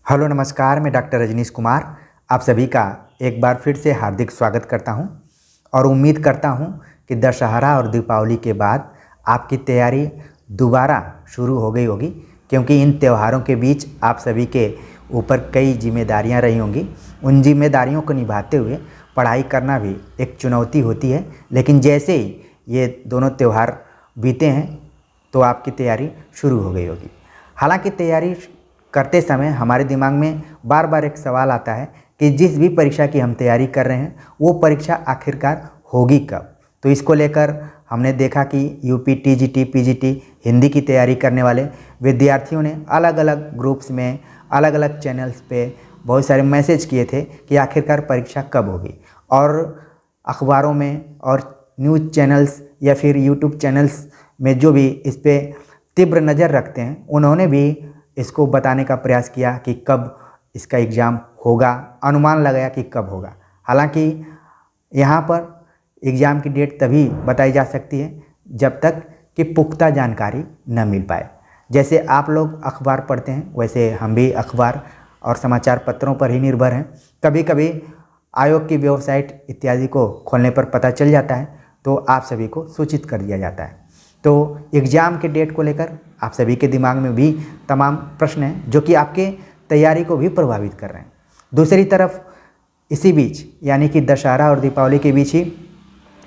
Hello नमस्कार, मैं doctor Rajneesh Kumar आप सभी का एक बार फिर से हार्दिक स्वागत करता हूं और उम्मीद करता हूं कि दशहरा और दीपावली के बाद आपकी तैयारी दोबारा शुरू हो गई होगी, क्योंकि इन त्योहारों के बीच आप सभी के ऊपर कई जिम्मेदारियां रही होंगी। उन जिम्मेदारियों को निभाते हुए पढ़ाई करना भी एक चुनौती होती है, लेकिन जैसे ही ये दोनों त्यौहार बीते हैं तो आपकी तैयारी शुरू हो गई होगी। हालांकि तैयारी करते समय हमारे दिमाग में बार बार एक सवाल आता है कि जिस भी परीक्षा की हम तैयारी कर रहे हैं वो परीक्षा आखिरकार होगी कब। तो इसको लेकर हमने देखा कि यूपी टीजीटी पीजीटी हिंदी की तैयारी करने वाले विद्यार्थियों ने अलग अलग ग्रुप्स में अलग अलग चैनल्स पे बहुत सारे मैसेज किए थे कि आखिरकार परीक्षा कब होगी, और अखबारों में और न्यूज़ चैनल्स या फिर यूट्यूब चैनल्स में जो भी इस पर तीव्र नज़र रखते हैं उन्होंने भी इसको बताने का प्रयास किया कि कब इसका एग्ज़ाम होगा, अनुमान लगाया कि कब होगा। हालांकि यहाँ पर एग्ज़ाम की डेट तभी बताई जा सकती है जब तक कि पुख्ता जानकारी न मिल पाए। जैसे आप लोग अखबार पढ़ते हैं वैसे हम भी अखबार और समाचार पत्रों पर ही निर्भर हैं। कभी कभी आयोग की वेबसाइट इत्यादि को खोलने पर पता चल जाता है तो आप सभी को सूचित कर दिया जाता है। तो एग्ज़ाम के डेट को लेकर आप सभी के दिमाग में भी तमाम प्रश्न हैं जो कि आपके तैयारी को भी प्रभावित कर रहे हैं। दूसरी तरफ इसी बीच यानी कि दशहरा और दीपावली के बीच ही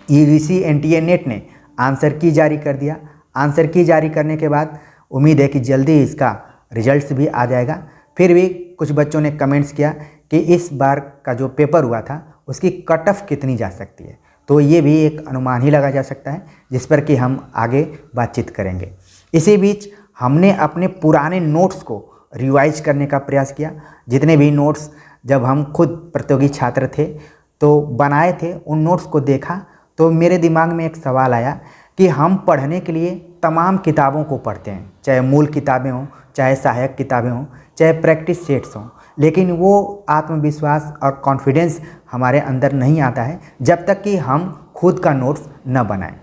यूजीसी एनटीए नेट ने आंसर की जारी कर दिया। आंसर की जारी करने के बाद उम्मीद है कि जल्दी ही इसका रिजल्ट्स भी आ जाएगा। फिर भी कुछ बच्चों ने कमेंट्स किया कि इस बार का जो पेपर हुआ था उसकी कट ऑफ कितनी जा सकती है, तो ये भी एक अनुमान ही लगा जा सकता है जिस पर कि हम आगे बातचीत करेंगे। इसी बीच हमने अपने पुराने नोट्स को रिवाइज करने का प्रयास किया। जितने भी नोट्स जब हम खुद प्रतियोगी छात्र थे तो बनाए थे, उन नोट्स को देखा तो मेरे दिमाग में एक सवाल आया कि हम पढ़ने के लिए तमाम किताबों को पढ़ते हैं, चाहे मूल किताबें हों, चाहे सहायक किताबें हों, चाहे प्रैक्टिस सेट्स हों, लेकिन वो आत्मविश्वास और कॉन्फिडेंस हमारे अंदर नहीं आता है जब तक कि हम खुद का नोट्स न बनाएं।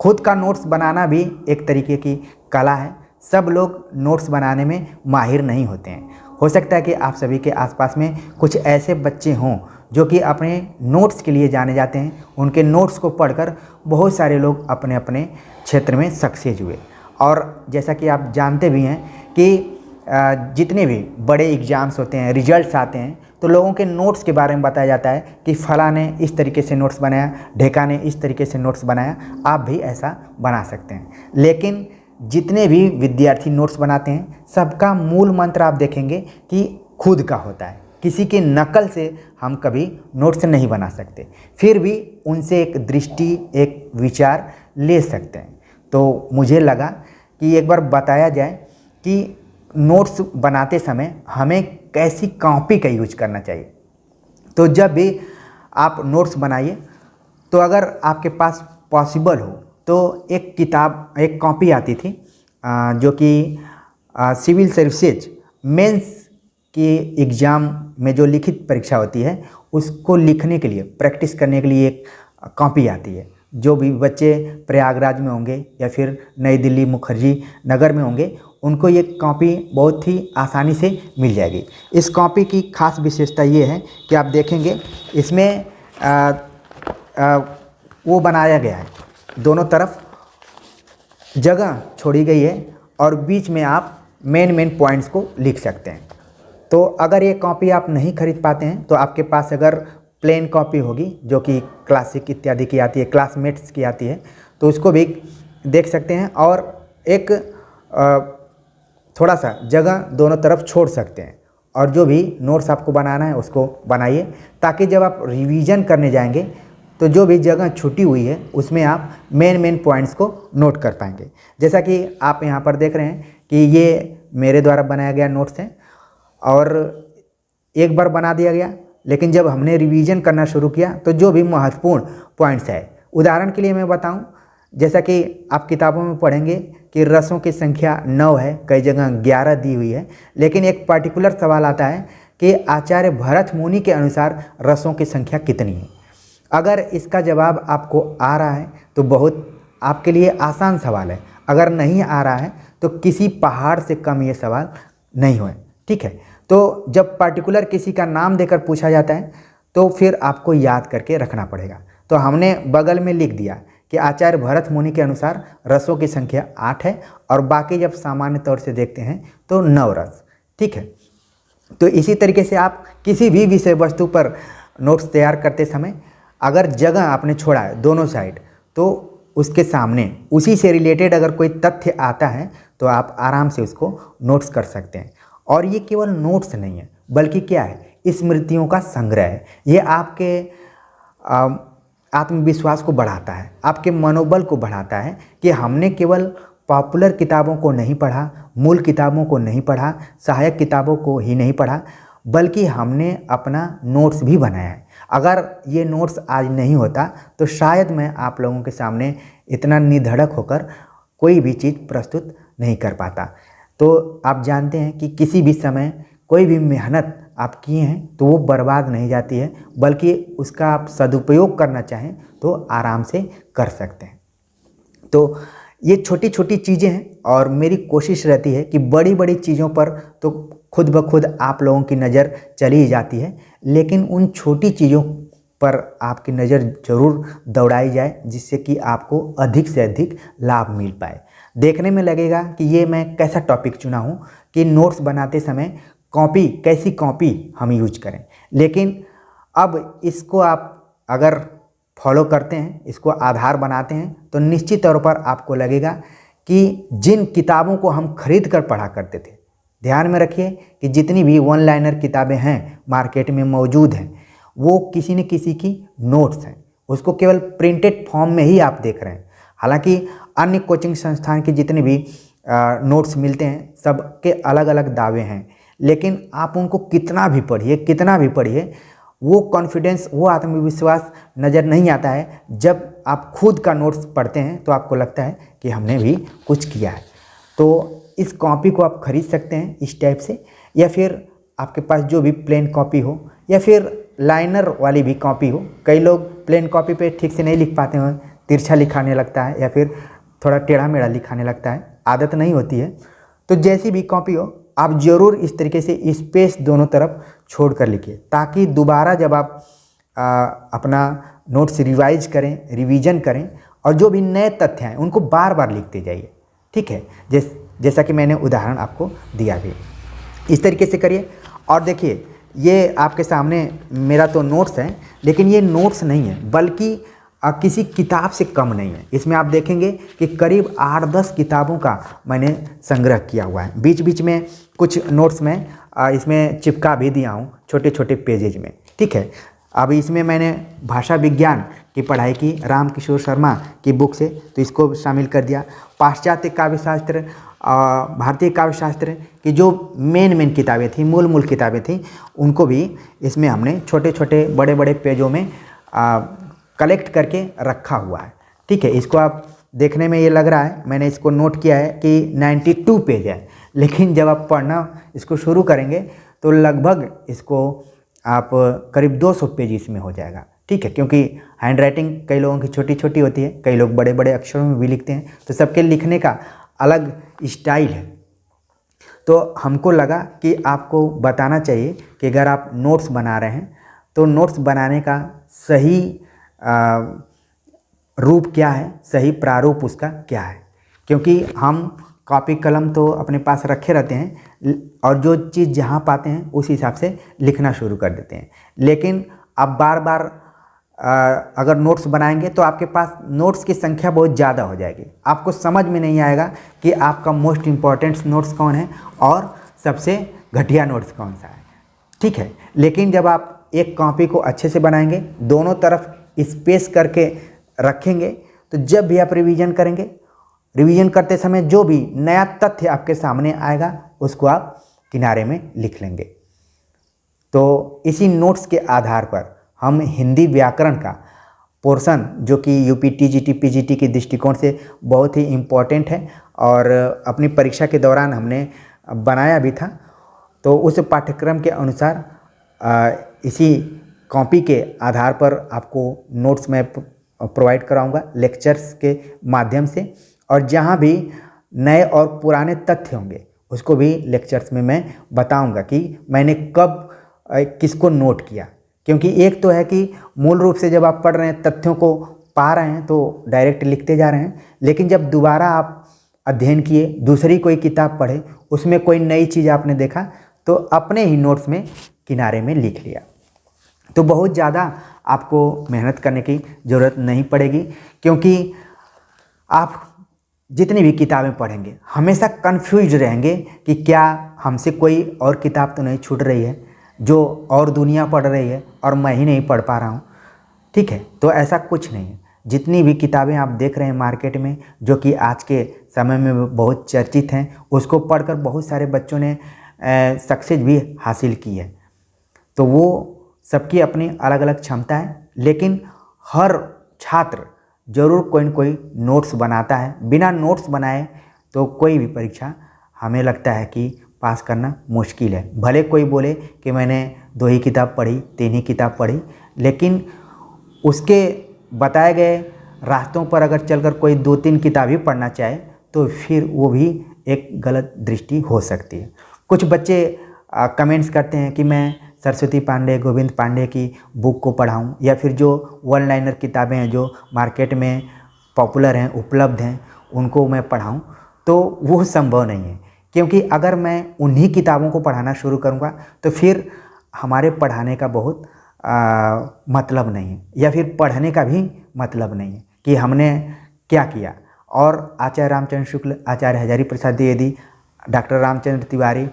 खुद का नोट्स बनाना भी एक तरीके की कला है। सब लोग नोट्स बनाने में माहिर नहीं होते हैं। हो सकता है कि आप सभी के आसपास में कुछ ऐसे बच्चे हों जो कि अपने नोट्स के लिए जाने जाते हैं। उनके नोट्स को पढ़कर बहुत सारे लोग अपने अपने क्षेत्र में सक्सेस हुए। और जैसा कि आप जानते भी हैं कि जितने भी बड़े एग्ज़ाम्स होते हैं, रिजल्ट्स आते हैं, तो लोगों के नोट्स के बारे में बताया जाता है कि फ़लाँ ने इस तरीके से नोट्स बनाया, ढेका ने इस तरीके से नोट्स बनाया, आप भी ऐसा बना सकते हैं। लेकिन जितने भी विद्यार्थी नोट्स बनाते हैं सबका मूल मंत्र आप देखेंगे कि खुद का होता है। किसी के नकल से हम कभी नोट्स नहीं बना सकते, फिर भी उनसे एक दृष्टि, एक विचार ले सकते हैं। तो मुझे लगा कि एक बार बताया जाए कि नोट्स बनाते समय हमें कैसी कॉपी का यूज करना चाहिए। तो जब भी आप नोट्स बनाइए तो अगर आपके पास पॉसिबल हो तो एक किताब, एक कॉपी आती थी जो कि सिविल सर्विसेज मेंस के एग्ज़ाम में जो लिखित परीक्षा होती है उसको लिखने के लिए, प्रैक्टिस करने के लिए एक कॉपी आती है। जो भी बच्चे प्रयागराज में होंगे या फिर नई दिल्ली मुखर्जी नगर में होंगे उनको ये कॉपी बहुत ही आसानी से मिल जाएगी। इस कॉपी की खास विशेषता ये है कि आप देखेंगे इसमें वो बनाया गया है, दोनों तरफ जगह छोड़ी गई है और बीच में आप मेन पॉइंट्स को लिख सकते हैं। तो अगर ये कॉपी आप नहीं खरीद पाते हैं तो आपके पास अगर प्लेन कॉपी होगी जो कि क्लासिक इत्यादि की आती है, क्लासमेट्स की आती है, तो उसको भी देख सकते हैं और एक थोड़ा सा जगह दोनों तरफ छोड़ सकते हैं। और जो भी नोट्स आपको बनाना है उसको बनाइए ताकि जब आप रिवीजन करने जाएंगे तो जो भी जगह छूटी हुई है उसमें आप मेन पॉइंट्स को नोट कर पाएंगे। जैसा कि आप यहाँ पर देख रहे हैं कि ये मेरे द्वारा बनाया गया नोट्स है और एक बार बना दिया गया, लेकिन जब हमने रिवीजन करना शुरू किया तो जो भी महत्वपूर्ण पॉइंट्स है, उदाहरण के लिए मैं बताऊं, जैसा कि आप किताबों में पढ़ेंगे कि रसों की संख्या 9 है, कई जगह 11 दी हुई है, लेकिन एक पर्टिकुलर सवाल आता है कि आचार्य भरत मुनि के अनुसार रसों की संख्या कितनी है। अगर इसका जवाब आपको आ रहा है तो बहुत आपके लिए आसान सवाल है, अगर नहीं आ रहा है तो किसी पहाड़ से कम ये सवाल नहीं हुए। ठीक है, तो जब पर्टिकुलर किसी का नाम देकर पूछा जाता है तो फिर आपको याद करके रखना पड़ेगा। तो हमने बगल में लिख दिया कि आचार्य भरत मुनि के अनुसार रसों की संख्या 8 है और बाकी जब सामान्य तौर से देखते हैं तो 9 रस। ठीक है, तो इसी तरीके से आप किसी भी विषय वस्तु पर नोट्स तैयार करते समय अगर जगह आपने छोड़ा है दोनों साइड, तो उसके सामने उसी से रिलेटेड अगर कोई तथ्य आता है तो आप आराम से उसको नोट्स कर सकते हैं। और ये केवल नोट्स नहीं है, बल्कि क्या है, स्मृतियों का संग्रह है। ये आपके आत्मविश्वास को बढ़ाता है, आपके मनोबल को बढ़ाता है कि हमने केवल पॉपुलर किताबों को नहीं पढ़ा, मूल किताबों को नहीं पढ़ा, सहायक किताबों को ही नहीं पढ़ा, बल्कि हमने अपना नोट्स भी बनाया है। अगर ये नोट्स आज नहीं होता तो शायद मैं आप लोगों के सामने इतना निधड़क होकर कोई भी चीज़ प्रस्तुत नहीं कर पाता। तो आप जानते हैं कि किसी भी समय कोई भी मेहनत आप किए हैं तो वो बर्बाद नहीं जाती है, बल्कि उसका आप सदुपयोग करना चाहें तो आराम से कर सकते हैं। तो ये छोटी छोटी चीज़ें हैं और मेरी कोशिश रहती है कि बड़ी बड़ी चीज़ों पर तो खुद ब खुद आप लोगों की नज़र चली ही जाती है, लेकिन उन छोटी चीज़ों पर आपकी नज़र ज़रूर दौड़ाई जाए जिससे कि आपको अधिक से अधिक लाभ मिल पाए। देखने में लगेगा कि ये मैं कैसा टॉपिक चुना हूँ कि नोट्स बनाते समय कैसी कॉपी हम यूज करें, लेकिन अब इसको आप अगर फॉलो करते हैं, इसको आधार बनाते हैं, तो निश्चित तौर पर आपको लगेगा कि जिन किताबों को हम खरीद कर पढ़ा करते थे, ध्यान में रखिए कि जितनी भी वन लाइनर किताबें हैं मार्केट में मौजूद हैं, वो किसी न किसी की नोट्स हैं। उसको केवल प्रिंटेड फॉर्म में ही आप देख रहे हैं। हालांकि अन्य कोचिंग संस्थान के जितने भी नोट्स मिलते हैं सबके अलग अलग दावे हैं, लेकिन आप उनको कितना भी पढ़िए वो कॉन्फिडेंस, वो आत्मविश्वास नज़र नहीं आता है। जब आप खुद का नोट्स पढ़ते हैं तो आपको लगता है कि हमने भी कुछ किया है। तो इस कॉपी को आप खरीद सकते हैं इस टाइप से, या फिर आपके पास जो भी प्लेन कॉपी हो या फिर लाइनर वाली भी कॉपी हो। कई लोग प्लेन कॉपी पे ठीक से नहीं लिख पाते हैं, तिरछा लिखाने लगता है या फिर थोड़ा टेढ़ा मेढ़ा लिखाने लगता है, आदत नहीं होती है। तो जैसी भी कॉपी हो आप ज़रूर इस तरीके से स्पेस दोनों तरफ छोड़ कर लिखिए, ताकि दोबारा जब आप अपना नोट्स रिवाइज करें, रिवीजन करें और जो भी नए तथ्य हैं उनको बार बार लिखते जाइए। ठीक है, जैसा कि मैंने उदाहरण आपको दिया भी, इस तरीके से करिए। और देखिए, ये आपके सामने मेरा तो नोट्स है, लेकिन ये नोट्स नहीं है, बल्कि किसी किताब से कम नहीं है। इसमें आप देखेंगे कि करीब 8-10 किताबों का मैंने संग्रह किया हुआ है। बीच बीच में कुछ नोट्स में इसमें चिपका भी दिया हूँ छोटे छोटे पेजेज में। ठीक है, अब इसमें मैंने भाषा विज्ञान की पढ़ाई की रामकिशोर शर्मा की बुक से, तो इसको शामिल कर दिया। पाश्चात्य काव्यशास्त्र, भारतीय काव्यशास्त्र की जो मेन किताबें थी, मूल किताबें थी, उनको भी इसमें हमने छोटे छोटे बड़े बड़े पेजों में कलेक्ट करके रखा हुआ है। ठीक है, इसको आप देखने में ये लग रहा है, मैंने इसको नोट किया है कि 92 पेज है, लेकिन जब आप पढ़ना इसको शुरू करेंगे तो लगभग इसको आप करीब 200 पेज इसमें हो जाएगा। ठीक है, क्योंकि हैंड राइटिंग कई लोगों की छोटी छोटी होती है, कई लोग बड़े बड़े अक्षरों में भी लिखते हैं, तो सबके लिखने का अलग स्टाइल है। तो हमको लगा कि आपको बताना चाहिए कि अगर आप नोट्स बना रहे हैं तो नोट्स बनाने का सही रूप क्या है, सही प्रारूप उसका क्या है। क्योंकि हम कॉपी कलम तो अपने पास रखे रहते हैं और जो चीज़ जहाँ पाते हैं उस हिसाब से लिखना शुरू कर देते हैं, लेकिन आप बार बार अगर नोट्स बनाएंगे तो आपके पास नोट्स की संख्या बहुत ज़्यादा हो जाएगी। आपको समझ में नहीं आएगा कि आपका मोस्ट इम्पॉर्टेंट नोट्स कौन है और सबसे घटिया नोट्स कौन सा है। ठीक है, लेकिन जब आप एक कॉपी को अच्छे से बनाएंगे, दोनों तरफ स्पेस करके रखेंगे, तो जब भी आप रिवीजन करेंगे, रिवीजन करते समय जो भी नया तथ्य आपके सामने आएगा उसको आप किनारे में लिख लेंगे। तो इसी नोट्स के आधार पर हम हिंदी व्याकरण का पोर्शन, जो कि यूपी टीजीटी पीजीटी के दृष्टिकोण से बहुत ही इम्पोर्टेंट है और अपनी परीक्षा के दौरान हमने बनाया भी था, तो उस पाठ्यक्रम के अनुसार इसी कॉपी के आधार पर आपको नोट्स मैं प्रोवाइड कराऊंगा लेक्चर्स के माध्यम से। और जहां भी नए और पुराने तथ्य होंगे उसको भी लेक्चर्स में मैं बताऊंगा कि मैंने कब किसको नोट किया। क्योंकि एक तो है कि मूल रूप से जब आप पढ़ रहे हैं, तथ्यों को पा रहे हैं तो डायरेक्ट लिखते जा रहे हैं, लेकिन जब दोबारा आप अध्ययन किए, दूसरी कोई किताब पढ़े, उसमें कोई नई चीज़ आपने देखा तो अपने ही नोट्स में किनारे में लिख लिया। तो बहुत ज़्यादा आपको मेहनत करने की ज़रूरत नहीं पड़ेगी, क्योंकि आप जितनी भी किताबें पढ़ेंगे हमेशा कंफ्यूज रहेंगे कि क्या हमसे कोई और किताब तो नहीं छूट रही है जो और दुनिया पढ़ रही है और मैं ही नहीं पढ़ पा रहा हूँ। ठीक है, तो ऐसा कुछ नहीं है। जितनी भी किताबें आप देख रहे हैं मार्केट में, जो कि आज के समय में बहुत चर्चित हैं, उसको पढ़कर बहुत सारे बच्चों ने सक्सेस भी हासिल की है। तो वो सबकी अपनी अलग अलग क्षमता है, लेकिन हर छात्र ज़रूर कोई न कोई नोट्स बनाता है। बिना नोट्स बनाए तो कोई भी परीक्षा हमें लगता है कि पास करना मुश्किल है। भले कोई बोले कि मैंने 2 ही किताब पढ़ी, 3 ही किताब पढ़ी, लेकिन उसके बताए गए रास्तों पर अगर चलकर कोई 2-3 किताब ही पढ़ना चाहे तो फिर वो भी एक गलत दृष्टि हो सकती है। कुछ बच्चे कमेंट्स करते हैं कि मैं सरस्वती पांडे, गोविंद पांडे की बुक को पढ़ाऊँ, या फिर जो वन लाइनर किताबें हैं जो मार्केट में पॉपुलर हैं, उपलब्ध हैं, उनको मैं पढ़ाऊँ। तो वो संभव नहीं है, क्योंकि अगर मैं उन्हीं किताबों को पढ़ाना शुरू करूँगा तो फिर हमारे पढ़ाने का बहुत मतलब नहीं है, या फिर पढ़ने का भी मतलब नहीं है कि हमने क्या किया। और आचार्य रामचंद्र शुक्ल, आचार्य हजारी प्रसाद द्विवेदी, डॉक्टर रामचंद्र तिवारी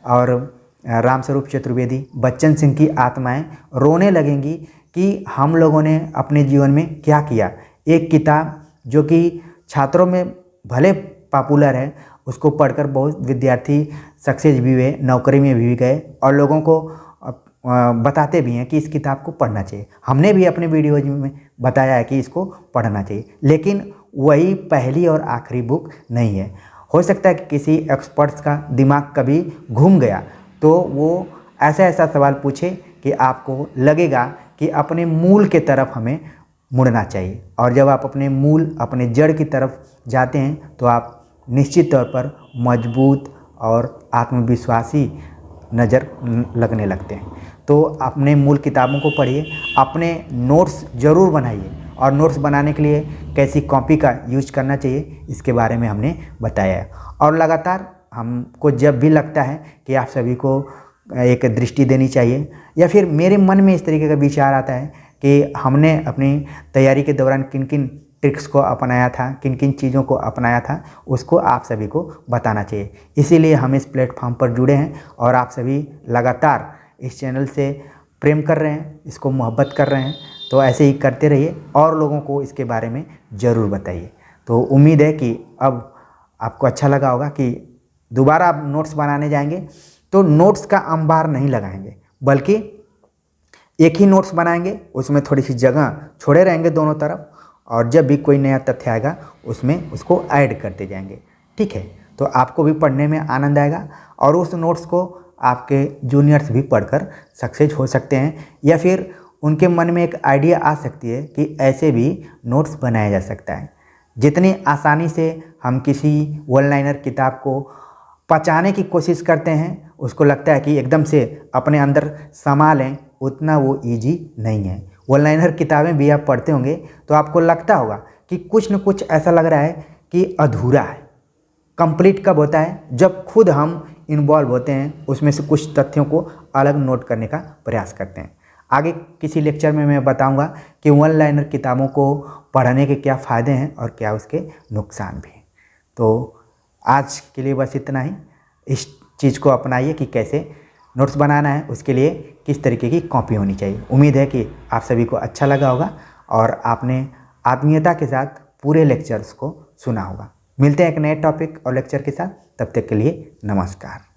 और रामस्वरूप चतुर्वेदी, बच्चन सिंह की आत्माएं रोने लगेंगी कि हम लोगों ने अपने जीवन में क्या किया। एक किताब जो कि छात्रों में भले पॉपुलर है, उसको पढ़कर बहुत विद्यार्थी सक्सेस भी हुए, नौकरी में भी गए, और लोगों को बताते भी हैं कि इस किताब को पढ़ना चाहिए। हमने भी अपने वीडियोज में बताया है कि इसको पढ़ना चाहिए, लेकिन वही पहली और आखिरी बुक नहीं है। हो सकता है कि किसी एक्सपर्ट्स का दिमाग कभी घूम गया तो वो ऐसा ऐसा सवाल पूछे कि आपको लगेगा कि अपने मूल के तरफ हमें मुड़ना चाहिए। और जब आप अपने मूल, अपने जड़ की तरफ जाते हैं तो आप निश्चित तौर पर मजबूत और आत्मविश्वासी नज़र लगने लगते हैं। तो अपने मूल किताबों को पढ़िए, अपने नोट्स ज़रूर बनाइए, और नोट्स बनाने के लिए कैसी कॉपी का यूज करना चाहिए इसके बारे में हमने बताया है। और लगातार हमको जब भी लगता है कि आप सभी को एक दृष्टि देनी चाहिए, या फिर मेरे मन में इस तरीके का विचार आता है कि हमने अपनी तैयारी के दौरान किन किन ट्रिक्स को अपनाया था, किन किन चीज़ों को अपनाया था, उसको आप सभी को बताना चाहिए। इसीलिए हम इस प्लेटफॉर्म पर जुड़े हैं और आप सभी लगातार इस चैनल से प्रेम कर रहे हैं, इसको मोहब्बत कर रहे हैं। तो ऐसे ही करते रहिए और लोगों को इसके बारे में ज़रूर बताइए। तो उम्मीद है कि अब आपको अच्छा लगा होगा कि दोबारा आप नोट्स बनाने जाएंगे तो नोट्स का अंबार नहीं लगाएंगे, बल्कि एक ही नोट्स बनाएंगे, उसमें थोड़ी सी जगह छोड़े रहेंगे दोनों तरफ, और जब भी कोई नया तथ्य आएगा उसमें उसको ऐड करते जाएंगे। ठीक है, तो आपको भी पढ़ने में आनंद आएगा, और उस नोट्स को आपके जूनियर्स भी पढ़कर सक्सेस हो सकते हैं, या फिर उनके मन में एक आइडिया आ सकती है कि ऐसे भी नोट्स बनाया जा सकता है। जितनी आसानी से हम किसी वन लाइनर किताब को पचाने की कोशिश करते हैं, उसको लगता है कि एकदम से अपने अंदर समा लें, उतना वो ईजी नहीं है। वन लाइनर किताबें भी आप पढ़ते होंगे तो आपको लगता होगा कि कुछ न कुछ ऐसा लग रहा है कि अधूरा है। कंप्लीट कब होता है? जब खुद हम इन्वॉल्व होते हैं, उसमें से कुछ तथ्यों को अलग नोट करने का प्रयास करते हैं। आगे किसी लेक्चर में मैं बताऊंगा कि वन लाइनर किताबों को पढ़ने के क्या फ़ायदे हैं और क्या उसके नुकसान भी हैं। तो आज के लिए बस इतना ही। इस चीज़ को अपनाइए कि कैसे नोट्स बनाना है, उसके लिए किस तरीके की कॉपी होनी चाहिए। उम्मीद है कि आप सभी को अच्छा लगा होगा और आपने आत्मीयता के साथ पूरे लेक्चर्स को सुना होगा। मिलते हैं एक नए टॉपिक और लेक्चर के साथ, तब तक के लिए नमस्कार।